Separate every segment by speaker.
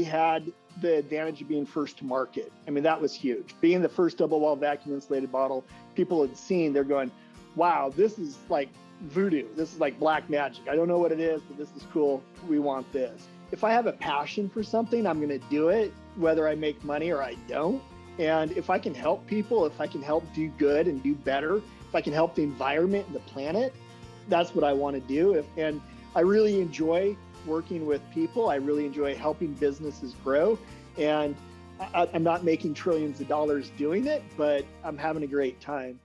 Speaker 1: had the advantage of being first to market. I mean, that was huge. Being the first double wall vacuum insulated bottle, people had seen, they're going, wow, this is like voodoo. This is like black magic. I don't know what it is, but this is cool. We want this. If I have a passion for something, I'm going to do it, whether I make money or I don't. And if I can help people, if I can help do good and do better, if I can help the environment and the planet, that's what I want to do. And I really enjoy working with people. I really enjoy helping businesses grow. And I'm not making trillions of dollars doing it, but I'm having a great time.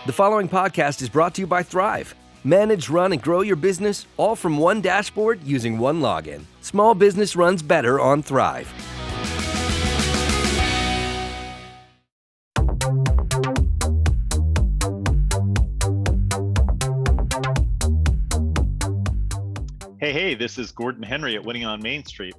Speaker 2: The following podcast is brought to you by Thryv. Manage, run, and grow your business all from one dashboard using one login. Small business runs better on Thryv.
Speaker 3: Hey, this is Gordon Henry at Winning on Main Street.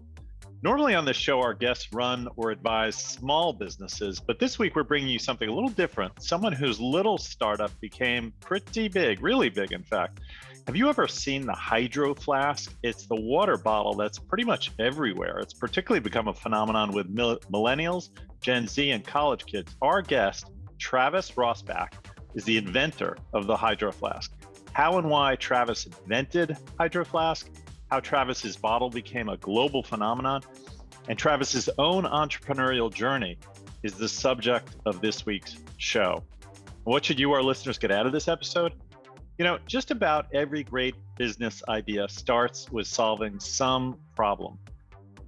Speaker 3: Normally on this show, our guests run or advise small businesses, but this week we're bringing you something a little different, someone whose little startup became pretty big, really big, in fact. Have you ever seen the Hydro Flask? It's the water bottle that's pretty much everywhere. It's particularly become a phenomenon with millennials, Gen Z, and college kids. Our guest, Travis Rosbach, is the inventor of the Hydro Flask. How and why Travis invented Hydro Flask, how Travis's bottle became a global phenomenon, and Travis's own entrepreneurial journey is the subject of this week's show. What should you, our listeners, get out of this episode? You know, just about every great business idea starts with solving some problem.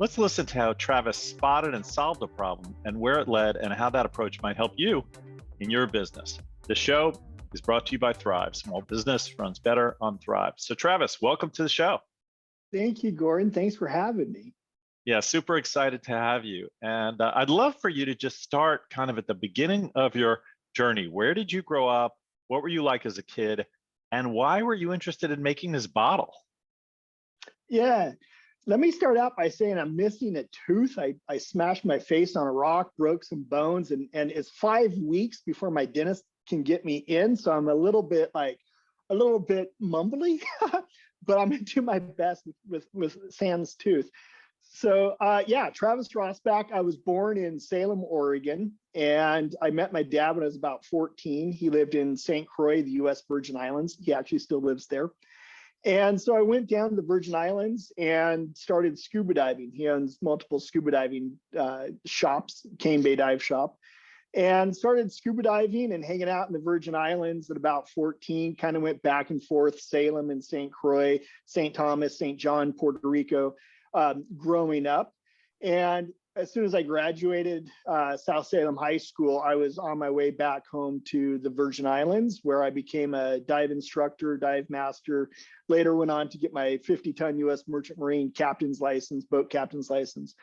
Speaker 3: Let's listen to how Travis spotted and solved a problem and where it led and how that approach might help you in your business. The show is brought to you by Thryv. Small business runs better on Thryv. So Travis, welcome to the show.
Speaker 1: Thank you, Gordon. Thanks for having me.
Speaker 3: Yeah, super excited to have you. And I'd love for you to just start kind of at the beginning of your journey. Where did you grow up? What were you like as a kid? And why were you interested in making this bottle?
Speaker 1: Yeah, let me start out by saying I'm missing a tooth. I smashed my face on a rock, broke some bones, and it's 5 weeks before my dentist can get me in. So I'm a little bit mumbly, but I'm gonna do my best with sans tooth. So yeah, Travis Rosbach. I was born in Salem, Oregon, and I met my dad when I was about 14. He lived in St. Croix, the U.S. Virgin Islands. He actually still lives there. And so I went down to the Virgin Islands and started scuba diving. He owns multiple scuba diving shops, Cane Bay Dive Shop, and started scuba diving and hanging out in the Virgin Islands at about 14, kind of went back and forth, Salem and St. Croix, St. Thomas, St. John, Puerto Rico, growing up. And as soon as I graduated South Salem High School, I was on my way back home to the Virgin Islands, where I became a dive instructor, dive master, later went on to get my 50-ton U.S. Merchant Marine captain's license, boat captain's license,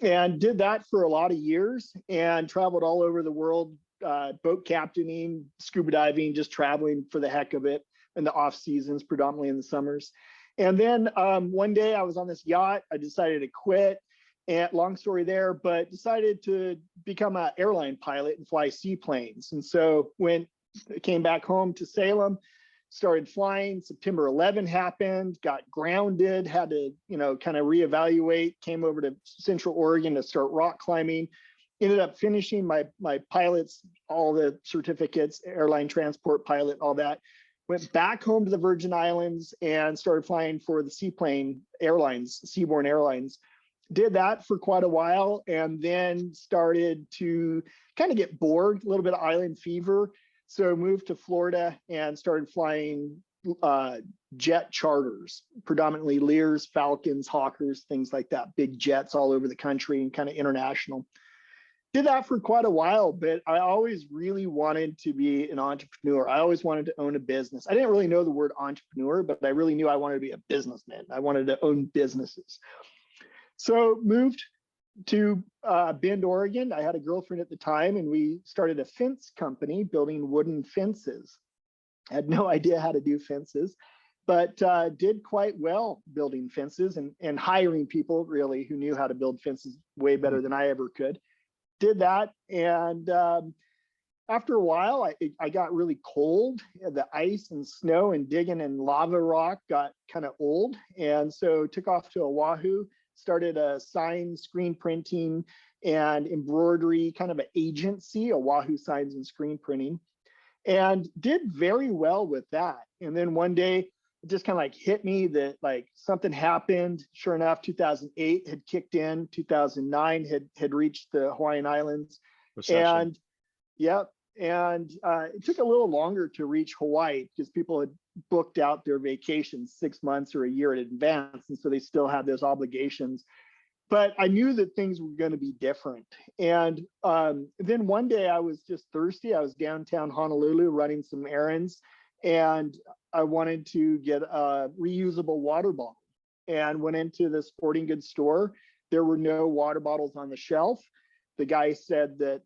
Speaker 1: and did that for a lot of years and traveled all over the world, boat captaining, scuba diving, just traveling for the heck of it in the off seasons, predominantly in the summers. And then one day I was on this yacht. I decided to quit, and long story there, but decided to become an airline pilot and fly seaplanes. And so came back home to Salem, started flying. September 11 happened, got grounded, had to, kind of reevaluate, came over to Central Oregon to start rock climbing, ended up finishing my pilots, all the certificates, airline transport pilot, all that. Went back home to the Virgin Islands and started flying for the seaplane airlines, Seaborne Airlines. Did that for quite a while, and then started to kind of get bored, a little bit of island fever. So moved to Florida and started flying jet charters, predominantly Lears, Falcons, Hawkers, things like that, big jets all over the country and kind of international. Did that for quite a while, but I always really wanted to be an entrepreneur. I always wanted to own a business. I didn't really know the word entrepreneur, but I really knew I wanted to be a businessman. I wanted to own businesses. So moved to Bend, Oregon. I had a girlfriend at the time, and we started a fence company building wooden fences. I had no idea how to do fences, but did quite well building fences and hiring people really who knew how to build fences way better than I ever could. Did that, and after a while, I got really cold. The ice and snow and digging in lava rock got kind of old. And so took off to Oahu, started a sign, screen printing, and embroidery kind of an agency, Oahu Signs and Screen Printing, and did very well with that. And then one day, it just kind of like hit me that like something happened. Sure enough, 2008 had kicked in, 2009 had reached the Hawaiian Islands.
Speaker 3: Recession.
Speaker 1: And yep. And it took a little longer to reach Hawaii because people had booked out their vacations 6 months or a year in advance. And so they still had those obligations. But I knew that things were going to be different. And then one day I was just thirsty. I was downtown Honolulu running some errands, and I wanted to get a reusable water bottle, and went into the sporting goods store. There were no water bottles on the shelf. The guy said that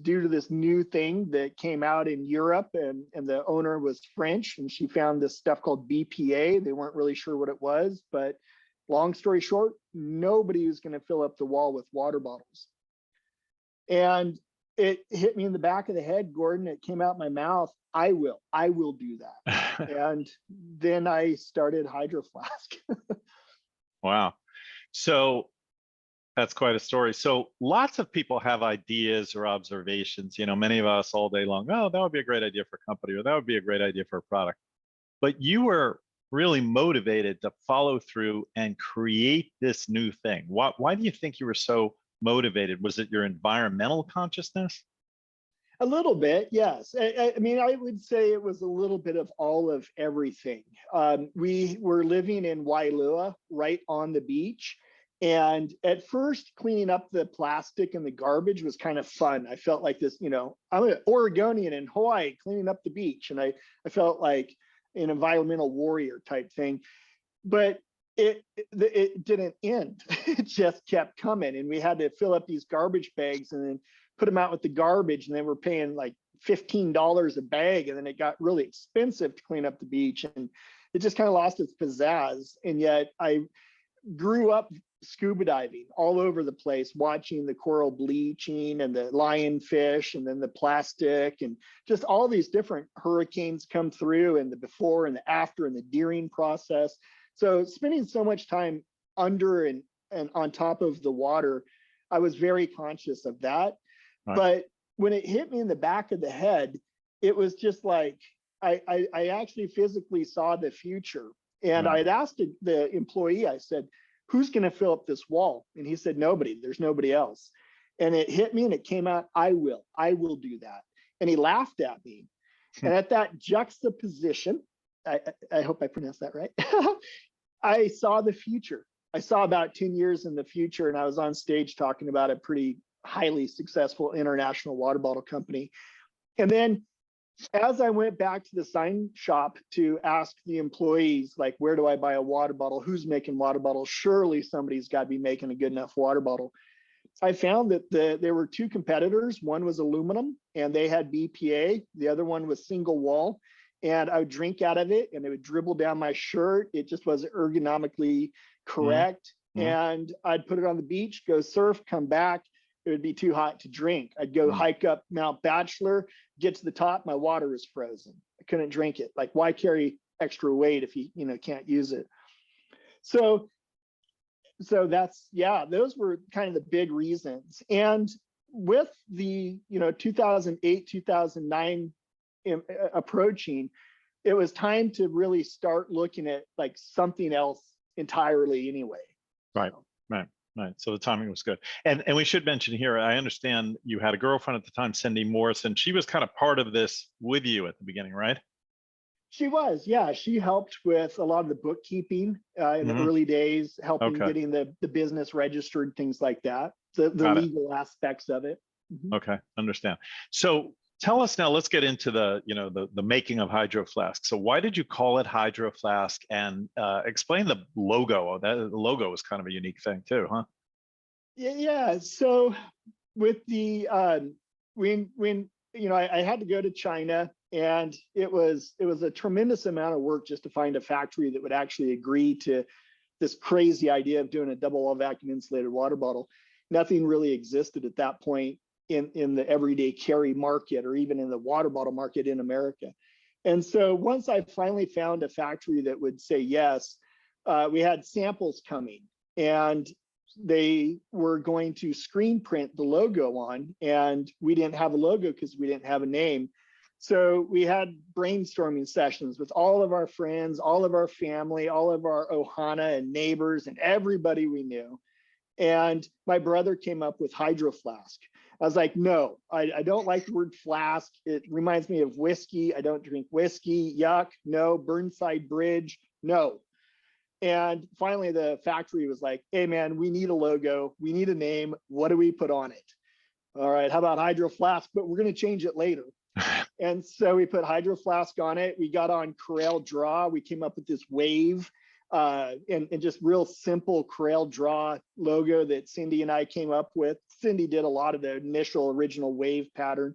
Speaker 1: due to this new thing that came out in Europe, and the owner was French, and she found this stuff called BPA. They weren't really sure what it was, but long story short, nobody was going to fill up the wall with water bottles. And it hit me in the back of the head, Gordon. It came out my mouth. I will do that. And then I started Hydro Flask.
Speaker 3: Wow. So that's quite a story. So lots of people have ideas or observations, many of us all day long, oh, that would be a great idea for a company, or that would be a great idea for a product. But you were really motivated to follow through and create this new thing. Why do you think you were so motivated? Was it your environmental consciousness?
Speaker 1: A little bit, yes. I mean, I would say it was a little bit of all of everything. We were living in Wailua, right on the beach. And at first, cleaning up the plastic and the garbage was kind of fun. I felt like this, I'm an Oregonian in Hawaii cleaning up the beach. And I felt like an environmental warrior type thing. But it didn't end. It just kept coming. And we had to fill up these garbage bags and then put them out with the garbage. And then we're paying like $15 a bag. And then it got really expensive to clean up the beach. And it just kind of lost its pizzazz. And yet I grew up scuba diving all over the place, watching the coral bleaching and the lionfish and then the plastic and just all these different hurricanes come through, and the before and the after and the deering process. So spending so much time under and on top of the water, I was very conscious of that. Right. But when it hit me in the back of the head, it was just like I actually physically saw the future. And I'd asked the employee, I said, who's going to fill up this wall? And he said, nobody, there's nobody else. And it hit me and it came out, I will do that. And he laughed at me. And at that juxtaposition, I hope I pronounced that right. I saw the future. I saw about 10 years in the future, and I was on stage talking about a pretty highly successful international water bottle company. And then as I went back to the sign shop to ask the employees, like, where do I buy a water bottle? Who's making water bottles? Surely somebody's got to be making a good enough water bottle. I found that there were two competitors. One was aluminum, and they had BPA. The other one was single wall. And I would drink out of it, and it would dribble down my shirt. It just wasn't ergonomically correct. And I'd put it on the beach, go surf, come back. It would be too hot to drink. I'd go hike up Mount Bachelor, get to the top, my water was frozen. I couldn't drink it. Like, why carry extra weight if you can't use it? So that's, those were kind of the big reasons. And with the 2008, 2009 approaching, it was time to really start looking at like something else entirely anyway.
Speaker 3: Right. So the timing was good. And we should mention here, I understand you had a girlfriend at the time, Cindy Morrison. She was kind of part of this with you at the beginning, right?
Speaker 1: She was, yeah. She helped with a lot of the bookkeeping in the early days, helping getting the business registered, things like that, the legal aspects of it.
Speaker 3: Okay, understand. So tell us now, let's get into the making of Hydro Flask. So why did you call it Hydro Flask, and explain the logo? The logo was kind of a unique thing too, huh?
Speaker 1: Yeah. So with the when I had to go to China, and it was a tremendous amount of work just to find a factory that would actually agree to this crazy idea of doing a double wall vacuum insulated water bottle. Nothing really existed at that point. in the everyday carry market or even in the water bottle market in America. And so once I finally found a factory that would say yes, we had samples coming, and they were going to screen print the logo on, and we didn't have a logo because we didn't have a name. So we had brainstorming sessions with all of our friends, all of our family, all of our Ohana and neighbors and everybody we knew. And my brother came up with Hydro Flask. I was like, no, I don't like the word flask. It reminds me of whiskey. I don't drink whiskey. Yuck. No. Burnside Bridge. No. And finally, the factory was like, hey, man, we need a logo. We need a name. What do we put on it? All right, how about Hydro Flask? But we're going to change it later. And so we put Hydro Flask on it. We got on Corel Draw. We came up with this wave and just real simple Corel Draw logo that Cindy and I came up with. Cindy did a lot of the initial original wave pattern.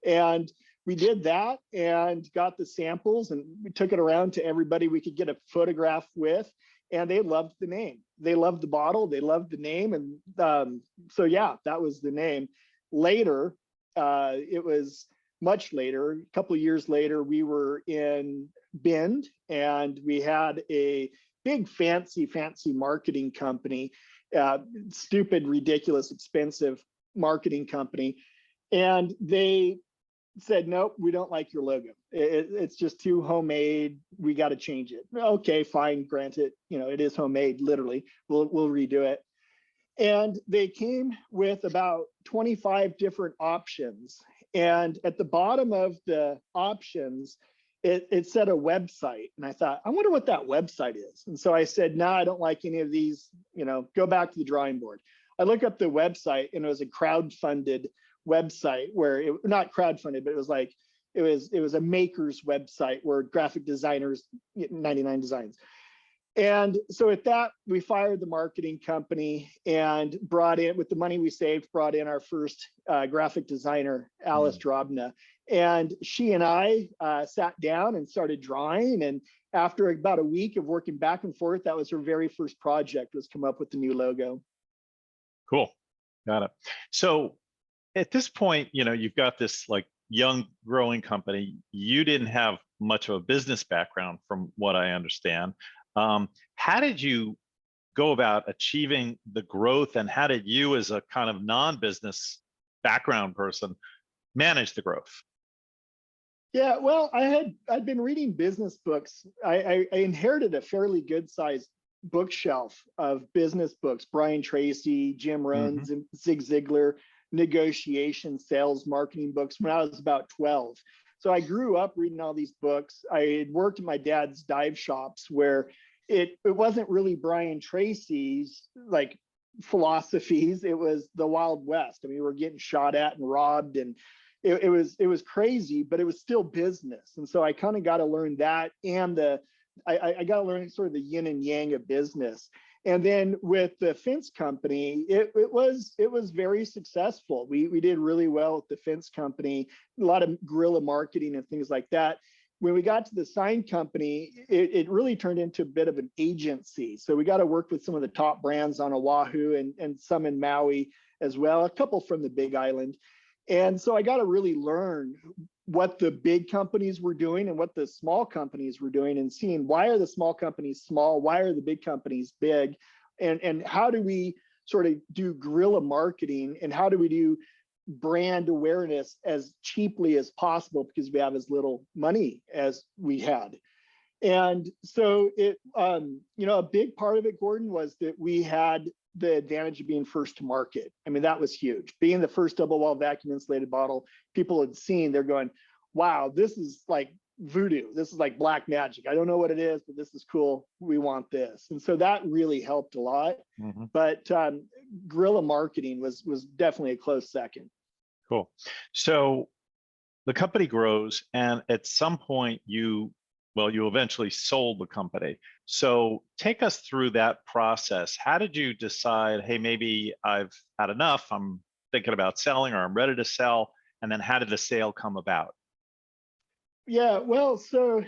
Speaker 1: And we did that and got the samples, and we took it around to everybody we could get a photograph with. And they loved the name. They loved the bottle. They loved the name. And so, yeah, that was the name. Later, it was much later, a couple of years later, we were in Bend, and we had a big, fancy marketing company, stupid, ridiculous, expensive marketing company. And they said, nope, we don't like your logo. It's just too homemade. We got to change it. Okay, fine, granted, it is homemade, literally. We'll redo it. And they came with about 25 different options. And at the bottom of the options, it said a website. And I thought, I wonder what that website is. And so I said, no, I don't like any of these, go back to the drawing board. I look up the website, and it was a crowd-funded website where not crowdfunded, but it was like, it was a maker's website where graphic designers, 99 designs. And so at that, we fired the marketing company and brought in, with the money we saved, brought in our first graphic designer, Alice Drobna. And she and I sat down and started drawing. And after about a week of working back and forth, that was her very first project, was come up with the new logo.
Speaker 3: Cool. Got it. So at this point, you've got this like young growing company. You didn't have much of a business background from what I understand. How did you go about achieving the growth, and how did you, as a kind of non-business background person, manage the growth?
Speaker 1: Yeah, well, I'd been reading business books. I inherited a fairly good sized bookshelf of business books, Brian Tracy, Jim Rohn's, and Zig Ziglar, negotiation, sales, marketing books when I was about 12. So I grew up reading all these books. I had worked in my dad's dive shops where it wasn't really Brian Tracy's like philosophies. It was the Wild West. I mean, we were getting shot at and robbed, and it was crazy, but it was still business. And so I kind of got to learn that, and I got to learn sort of the yin and yang of business. And then with the fence company, it was very successful. We did really well with the fence company, a lot of guerrilla marketing and things like that. When we got to the sign company, it really turned into a bit of an agency. So we got to work with some of the top brands on Oahu and some in Maui as well, a couple from the Big Island. And so I got to really learn what the big companies were doing and what the small companies were doing, and seeing why are the small companies small, why are the big companies big, and how do we sort of do guerrilla marketing, and how do we do brand awareness as cheaply as possible because we have as little money as we had. And so a big part of it, Gordon, was that we had the advantage of being first to market. I mean, that was huge. Being the first double wall vacuum insulated bottle people had seen, they're going, wow, this is like voodoo. This is like black magic. I don't know what it is, but this is cool. We want this. And so that really helped a lot. But guerrilla marketing was definitely a close second.
Speaker 3: Cool. So the company grows, and at some point you eventually sold the company. So take us through that process. How did you decide, hey, maybe I've had enough, I'm thinking about selling, or I'm ready to sell? And then how did the sale come about?
Speaker 1: Yeah, well, so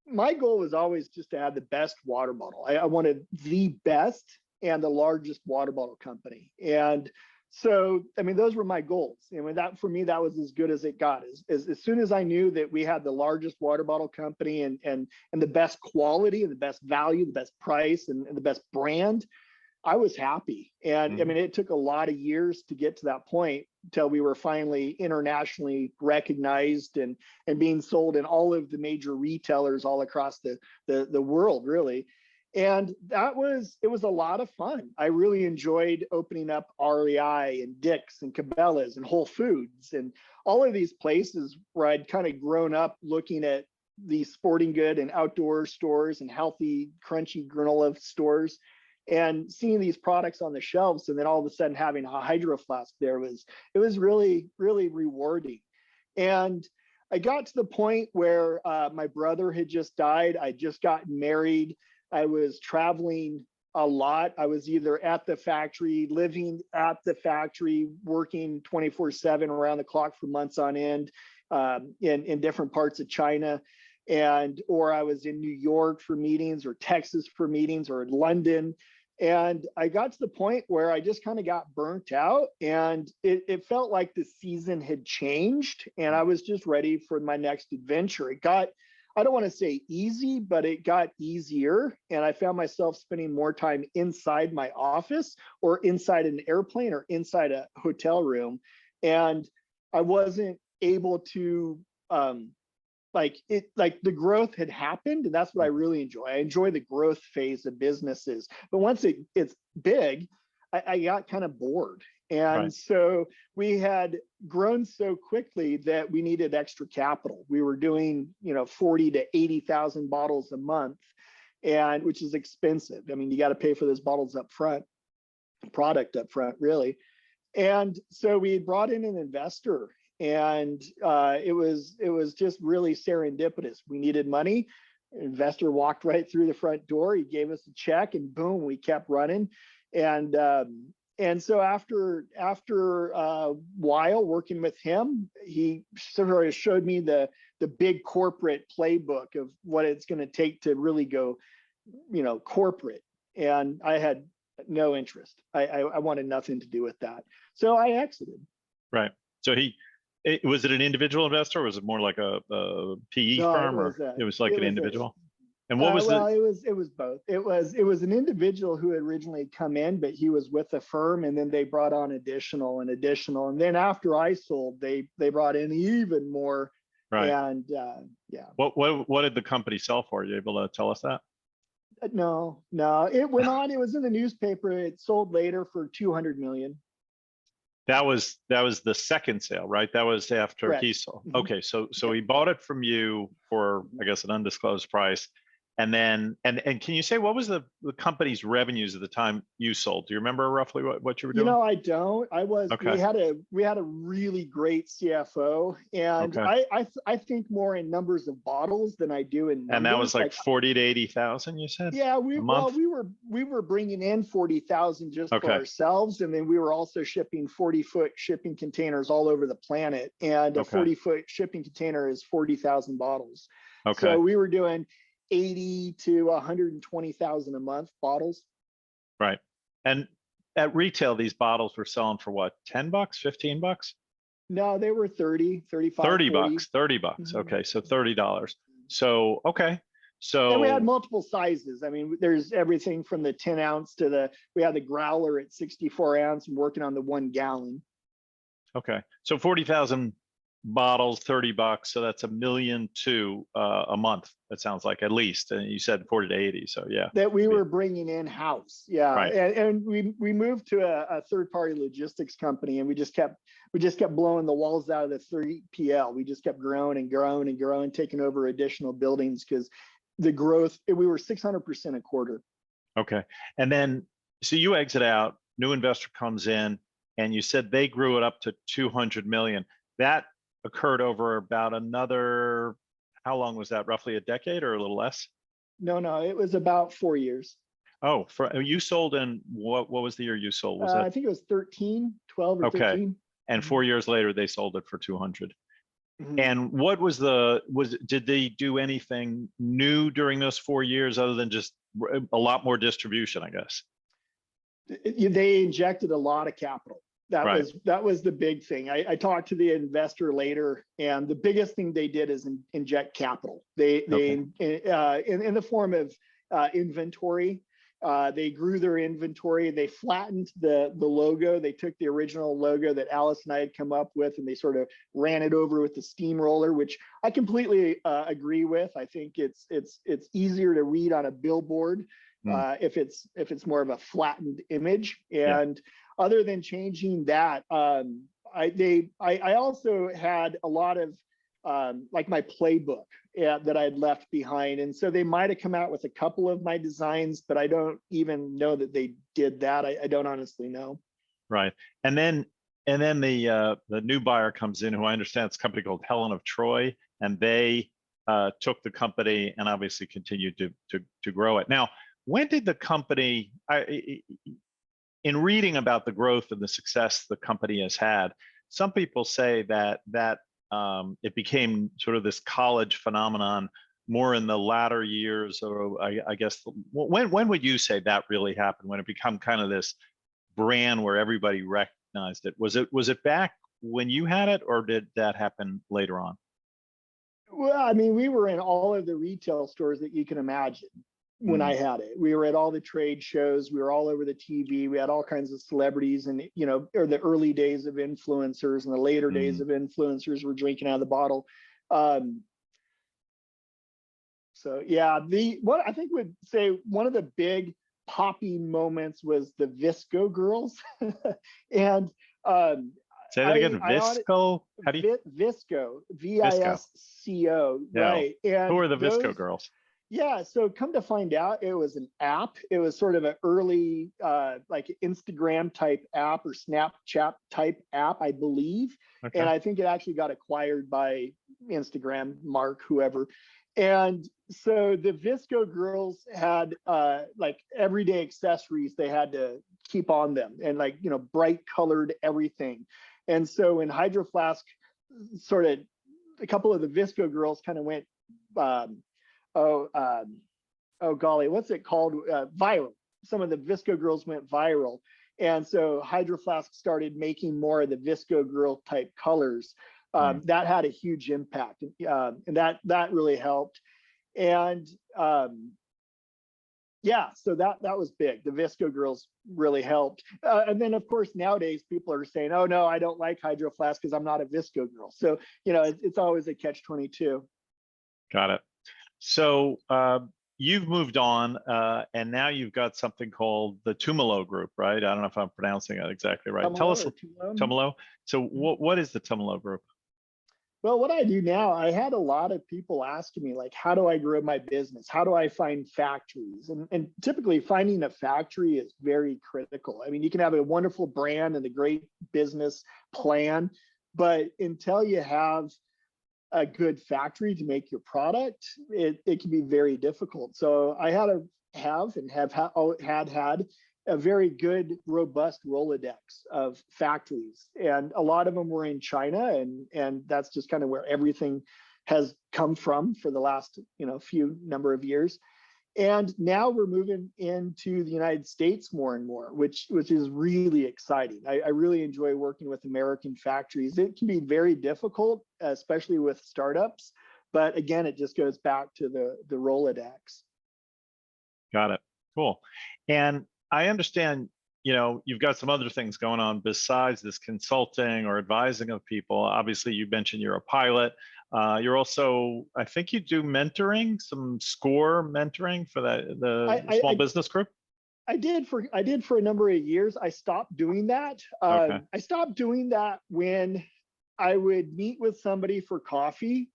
Speaker 1: my goal was always just to have the best water bottle. I wanted the best and the largest water bottle company. And So, I mean, those were my goals. I mean, that for me, that was as good as it got. As soon as I knew that we had the largest water bottle company and the best quality and the best value, the best price and the best brand, I was happy. And I mean, it took a lot of years to get to that point until we were finally internationally recognized and being sold in all of the major retailers all across the world, really. And it was a lot of fun. I really enjoyed opening up REI and Dick's and Cabela's and Whole Foods and all of these places where I'd kind of grown up looking at these sporting good and outdoor stores and healthy, crunchy granola stores and seeing these products on the shelves. And then all of a sudden having a Hydro Flask there it was really, really rewarding. And I got to the point where my brother had just died. I'd just gotten married. I was traveling a lot. I was either at the factory, living at the factory, working 24/7 around the clock for months on end in different parts of China. Or I was in New York for meetings or Texas for meetings or in London. And I got to the point where I just kind of got burnt out and it felt like the season had changed and I was just ready for my next adventure. I don't want to say easy, but it got easier. And I found myself spending more time inside my office or inside an airplane or inside a hotel room. And I wasn't able to, the growth had happened. And that's what I really enjoy. I enjoy the growth phase of businesses. But once it's big, I got kind of bored. And so we had grown so quickly that we needed extra capital. We were doing, 40 to 80,000 bottles a month, and which is expensive. I mean, you got to pay for those bottles up front, product up front, really. And so we brought in an investor, and it was just really serendipitous. We needed money. An investor walked right through the front door. He gave us a check, and boom, we kept running. And so after a while working with him, he sort of showed me the big corporate playbook of what it's going to take to really go, corporate. And I had no interest. I wanted nothing to do with that. So I exited.
Speaker 3: Right. So was it an individual investor or was it more like a PE firm it was like an individual? And what was
Speaker 1: it was both. It was an individual who had originally come in, but he was with a firm, and then they brought on additional, and then after I sold, they brought in even more.
Speaker 3: Right.
Speaker 1: And
Speaker 3: What did the company sell for? Are you able to tell us that?
Speaker 1: No, it went on. It was in the newspaper. It sold later for $200 million.
Speaker 3: That was the second sale, right? That was after
Speaker 1: Correct.
Speaker 3: he sold. Okay, so he bought it from you for, I guess, an undisclosed price. And then, and can you say what was the company's revenues at the time you sold? Do you remember roughly what you were doing?
Speaker 1: I don't. Okay. We had a really great CFO, and okay. I think more in numbers of bottles than I do in numbers.
Speaker 3: And that was like 40 to 80,000, you said?
Speaker 1: Yeah, we were bringing in 40,000 just for ourselves, and then we were also shipping 40-foot shipping containers all over the planet, and a 40-foot shipping container is 40,000 bottles. Okay. So we were doing 80 to 120,000 a month bottles.
Speaker 3: Right. And at retail, these bottles were selling for what, $10, $15?
Speaker 1: No, they were 30, 35,
Speaker 3: 30
Speaker 1: 40.
Speaker 3: bucks, $30. Mm-hmm. Okay. So $30. So, okay. So
Speaker 1: and we had multiple sizes. I mean, there's everything from the 10 ounce to we had the growler at 64 ounce and working on the 1 gallon.
Speaker 3: Okay. So 40,000 bottles, $30. So that's $1.2 million a month. That sounds like, at least. And you said 40 to 80. So yeah.
Speaker 1: That we were bringing in house. Yeah.
Speaker 3: Right.
Speaker 1: And we moved to a third-party logistics company, and we just kept blowing the walls out of the 3PL. We just kept growing and growing and growing, taking over additional buildings because the growth, we were 600% a quarter.
Speaker 3: Okay. And then, so you exit out, new investor comes in, and you said they grew it up to 200 million. That occurred over about another, how long was that? Roughly a decade or a little less?
Speaker 1: No, it was about 4 years.
Speaker 3: Oh, you sold in what was the year you sold? Was
Speaker 1: I think it was 12 or 13.
Speaker 3: And 4 years later, they sold it for 200. Mm-hmm. And what did they do anything new during those 4 years other than just a lot more distribution, I guess?
Speaker 1: They injected a lot of capital.
Speaker 3: Right.
Speaker 1: That was the big thing. I talked to the investor later, and the biggest thing they did is inject capital. They in the form of inventory. They grew their inventory. They flattened the logo. They took the original logo that Alice and I had come up with, and they sort of ran it over with the steamroller, which I completely agree with. I think it's easier to read on a billboard if it's more of a flattened image. And other than changing that, I also had a lot of like my playbook that I had left behind. And so they might have come out with a couple of my designs, but I don't even know that they did that. I don't honestly know.
Speaker 3: Right. And then the new buyer comes in, who I understand it's a company called Helen of Troy, and they took the company and obviously continued to grow it. Now, when did the company, in reading about the growth and the success the company has had, some people say that it became sort of this college phenomenon more in the latter years, or I guess, when would you say that really happened? When it became kind of this brand where everybody recognized it? Was it back when you had it, or did that happen later on?
Speaker 1: Well, I mean, we were in all of the retail stores that you can imagine when I had it. We were at all the trade shows. We were all over the TV. We had all kinds of celebrities, and or the early days of influencers and the later days of influencers were drinking out of the bottle. So yeah, what I think would say one of the big poppy moments was the VSCO girls, and
Speaker 3: say that again. VSCO. How do you?
Speaker 1: VSCO, VISCO.
Speaker 3: Yeah.
Speaker 1: Right. And
Speaker 3: who are the VSCO girls?
Speaker 1: Yeah, so come to find out, it was an app. It was sort of an early like Instagram type app or Snapchat type app, I believe. Okay. And I think it actually got acquired by Instagram, Mark, whoever. And so the VSCO girls had like everyday accessories they had to keep on them, and like, bright colored everything. And so when Hydro Flask sort of, a couple of the VSCO girls kind of went, oh golly, what's it called? Viral. Some of the VSCO girls went viral. And so Hydro Flask started making more of the VSCO girl type colors. That had a huge impact. And that really helped. And yeah, so that was big. The VSCO girls really helped. And then of course, nowadays people are saying, oh no, I don't like Hydro Flask because I'm not a VSCO girl. So, it's always a catch-22.
Speaker 3: Got it. So you've moved on, and now you've got something called the Tumalo Group, right? I don't know if I'm pronouncing that exactly right. Tell us, Tumalo. So what is the Tumalo Group?
Speaker 1: Well, what I do now, I had a lot of people asking me, like, how do I grow my business? How do I find factories? And typically finding a factory is very critical. I mean, you can have a wonderful brand and a great business plan, but until you have a good factory to make your product, it can be very difficult. So I had a very good, robust Rolodex of factories, and a lot of them were in China, and that's just kind of where everything has come from for the last few number of years. And now we're moving into the United States more and more, which is really exciting. I really enjoy working with American factories. It can be very difficult, especially with startups, but again, it just goes back to the Rolodex.
Speaker 3: Got it. Cool. And I understand, you've got some other things going on besides this consulting or advising of people. Obviously, you mentioned you're a pilot. You're also, I think you do mentoring, some SCORE mentoring for the small business group.
Speaker 1: I did for a number of years. I stopped doing that.
Speaker 3: Okay.
Speaker 1: I stopped doing that when I would meet with somebody for coffee,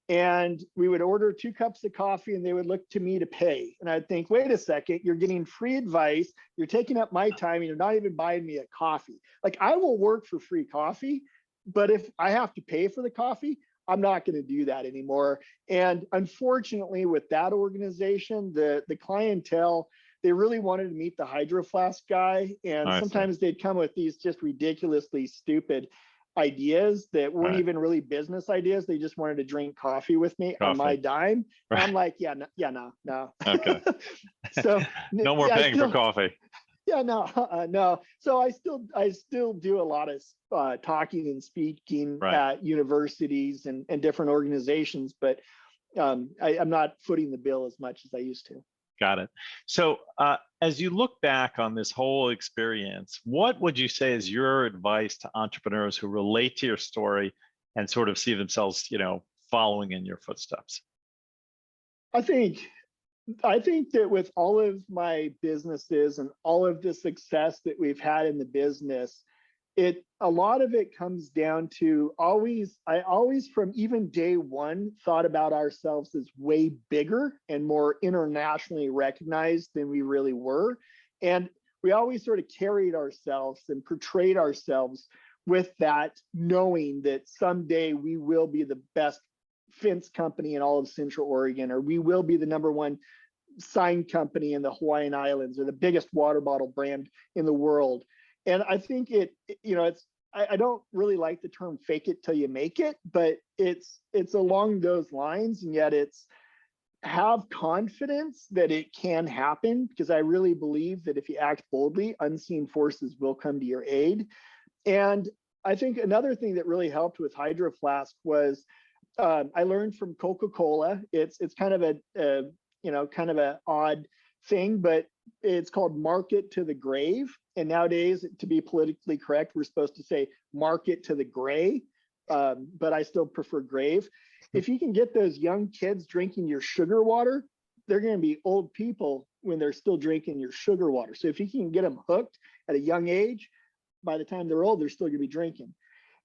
Speaker 1: and we would order 2 cups of coffee, and they would look to me to pay. And I'd think, wait a second, you're getting free advice, you're taking up my time, and you're not even buying me a coffee. Like, I will work for free coffee, but if I have to pay for the coffee, I'm not going to do that anymore. And unfortunately, with that organization, the clientele, they really wanted to meet the Hydro Flask guy. And sometimes they'd come with these just ridiculously stupid ideas that weren't even really business ideas. They just wanted to drink coffee with me on my dime. Right. I'm like, no.
Speaker 3: Okay.
Speaker 1: So
Speaker 3: no more paying for coffee.
Speaker 1: Yeah, no, no. So I still do a lot of talking and speaking
Speaker 3: Right.
Speaker 1: at universities and different organizations, but I'm not footing the bill as much as I used to.
Speaker 3: Got it. So, as you look back on this whole experience, what would you say is your advice to entrepreneurs who relate to your story and sort of see themselves, following in your footsteps?
Speaker 1: I think I think that with all of my businesses and all of the success that we've had in the business, a lot of it comes down to I always from even day one thought about ourselves as way bigger and more internationally recognized than we really were. And we always sort of carried ourselves and portrayed ourselves with that knowing that someday we will be the best fence company in all of Central Oregon, or we will be the number one sign company in the Hawaiian Islands, or the biggest water bottle brand in the world. And I think I don't really like the term fake it till you make it, but it's along those lines. And yet it's have confidence that it can happen, because I really believe that if you act boldly, unseen forces will come to your aid. And I think another thing that really helped with Hydro Flask was I learned from Coca-Cola. It's kind of kind of an odd thing, but it's called market to the grave. And nowadays, to be politically correct, we're supposed to say market to the gray, but I still prefer grave. If you can get those young kids drinking your sugar water, they're going to be old people when they're still drinking your sugar water. So if you can get them hooked at a young age, by the time they're old, they're still going to be drinking.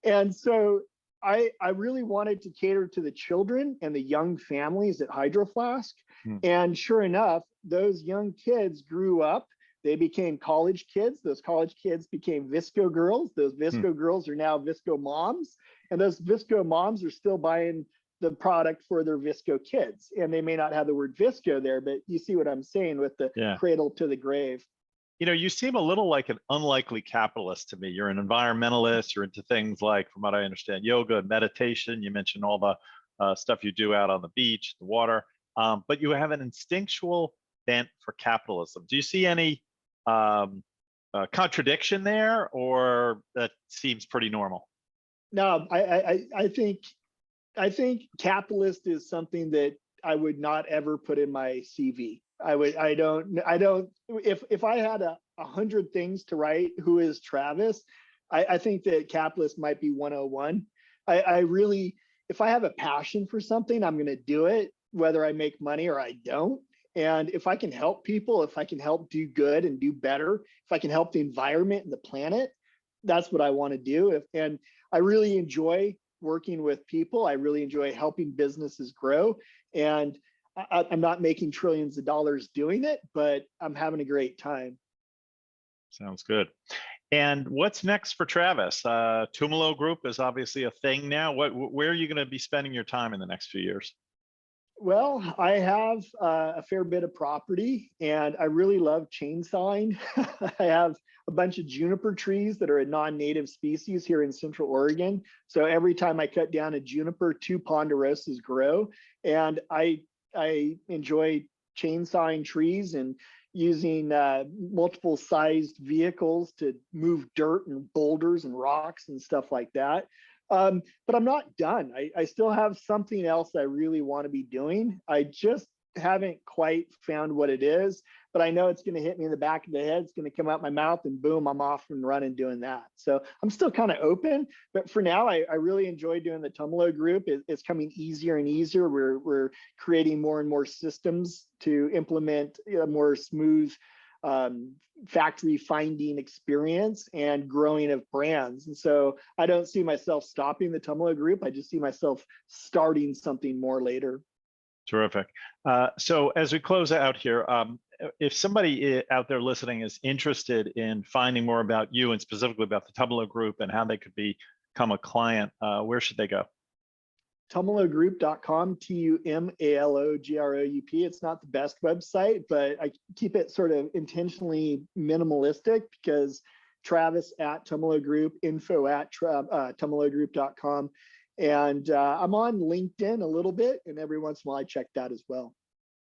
Speaker 1: And so I really wanted to cater to the children and the young families at Hydro Flask. And sure enough, those young kids grew up. They became college kids. Those college kids became VSCO girls. Those VSCO girls are now VSCO moms. And those VSCO moms are still buying the product for their VSCO kids. And they may not have the word VSCO there, but you see what I'm saying with the cradle to the grave.
Speaker 3: You seem a little like an unlikely capitalist to me. You're an environmentalist. You're into things like, from what I understand, yoga and meditation. You mentioned all the stuff you do out on the beach, the water, but you have an instinctual bent for capitalism. Do you see any contradiction there, or that seems pretty normal?
Speaker 1: No, I think capitalist is something that I would not ever put in my CV. I don't, if I had 100 things to write, who is Travis? I think that capitalist might be 101. I really, if I have a passion for something, I'm going to do it, whether I make money or I don't. And if I can help people, if I can help do good and do better, if I can help the environment and the planet, that's what I want to do. And I really enjoy working with people. I really enjoy helping businesses grow. And I'm not making trillions of dollars doing it, but I'm having a great time.
Speaker 3: Sounds good. And what's next for Travis? Tumalo Group is obviously a thing now. Where are you going to be spending your time in the next few years?
Speaker 1: Well, I have a fair bit of property, and I really love chainsawing. I have a bunch of juniper trees that are a non-native species here in Central Oregon. So every time I cut down a juniper, 2 ponderosas grow. And I enjoy chainsawing trees and using multiple sized vehicles to move dirt and boulders and rocks and stuff like that. But I'm not done. I still have something else I really want to be doing. I just haven't quite found what it is, but I know it's going to hit me in the back of the head. It's going to come out my mouth, and boom, I'm off and running doing that. So I'm still kind of open, but for now, I really enjoy doing the Tumalo Group. It's coming easier and easier. We're creating more and more systems to implement a more smooth factory finding experience and growing of brands. And so I don't see myself stopping the Tumalo Group. I just see myself starting something more later.
Speaker 3: Terrific. So as we close out here, if somebody out there listening is interested in finding more about you and specifically about the Tumalo Group and how they could become a client, where should they go?
Speaker 1: TumalogRoup.com, TUMALOGROUP. It's not the best website, but I keep it sort of intentionally minimalistic, because Travis at Tumalo Group, info at TumalogRoup.com. And I'm on LinkedIn a little bit, and every once in a while I check that as well.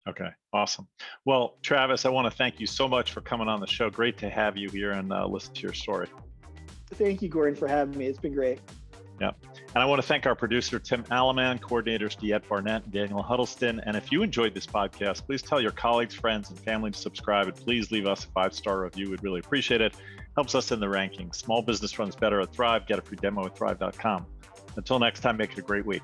Speaker 3: Okay, awesome. Well, Travis, I want to thank you so much for coming on the show. Great to have you here and listen to your story.
Speaker 1: Thank you, Gordon, for having me. It's been great.
Speaker 3: Yeah. And I want to thank our producer, Tim Alleman, coordinators, DeEtte Barnett and Daniel Huddleston. And if you enjoyed this podcast, please tell your colleagues, friends, and family to subscribe. And please leave us a 5-star review. We'd really appreciate it. Helps us in the rankings. Small business runs better at Thryv. Get a free demo at thryv.com. Until next time, make it a great week.